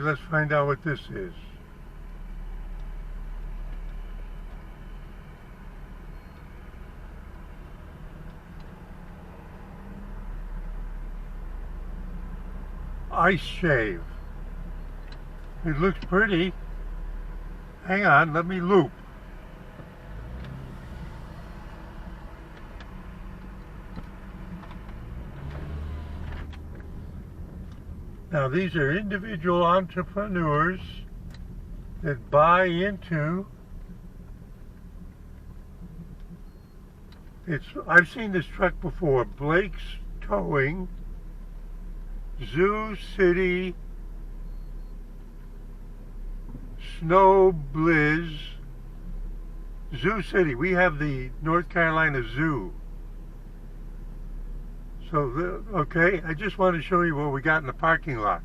let's find out what this is. Ice shave. It looks pretty. Hang on, let me loop. Now these are individual entrepreneurs that buy into I've seen this truck before, Blake's Towing, Zoo City, Snow Blizz, Zoo City. We have the North Carolina Zoo. So, okay, I just want to show you what we got in the parking lot.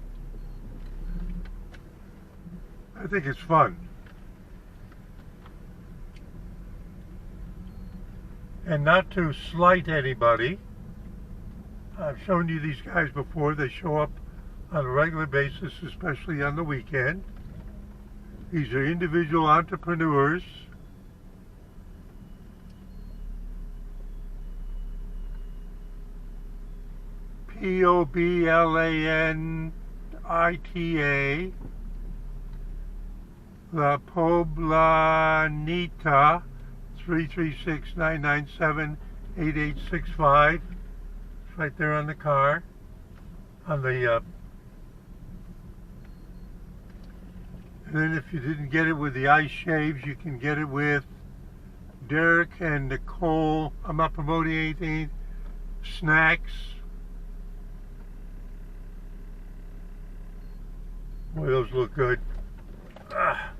I think it's fun. And not to slight anybody, I've shown you these guys before. They show up on a regular basis, especially on the weekend. These are individual entrepreneurs. Poblanita, La Poblanita, 336-997-8865. It's right there on the car. On the and then if you didn't get it with the ice shaves, you can get it with Derek and Nicole. I'm not promoting anything. Snacks. Boy, those look good. Ah.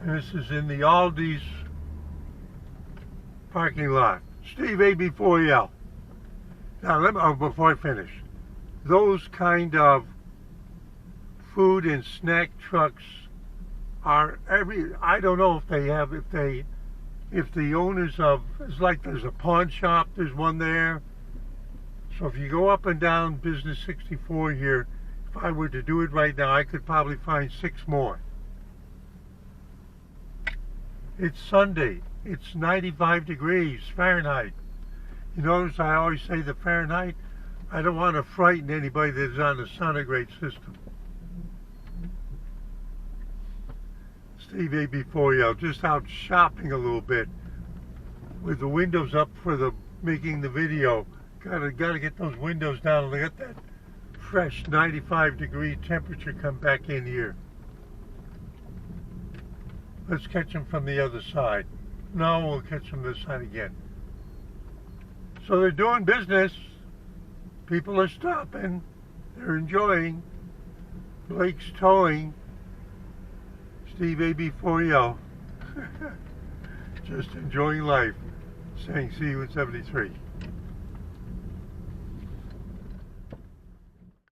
And this is in the Aldi's parking lot. Steve AB4L. Now, before I finish, those kind of food and snack trucks are I don't know if they have, if the owners of, it's like there's a pawn shop, there's one there. So if you go up and down Business 64 here, if I were to do it right now, I could probably find 6 more. It's Sunday. It's 95 degrees Fahrenheit. You notice I always say the Fahrenheit. I don't want to frighten anybody that's on the centigrade system. Steve AB4L, just out shopping a little bit with the windows up for making the video. Gotta get those windows down and let that fresh 95-degree temperature come back in here. Let's catch them from the other side. No, we'll catch them this side again. So they're doing business. People are stopping. They're enjoying. Blake's Towing. Steve AB4L. Just enjoying life. Saying see you in 73.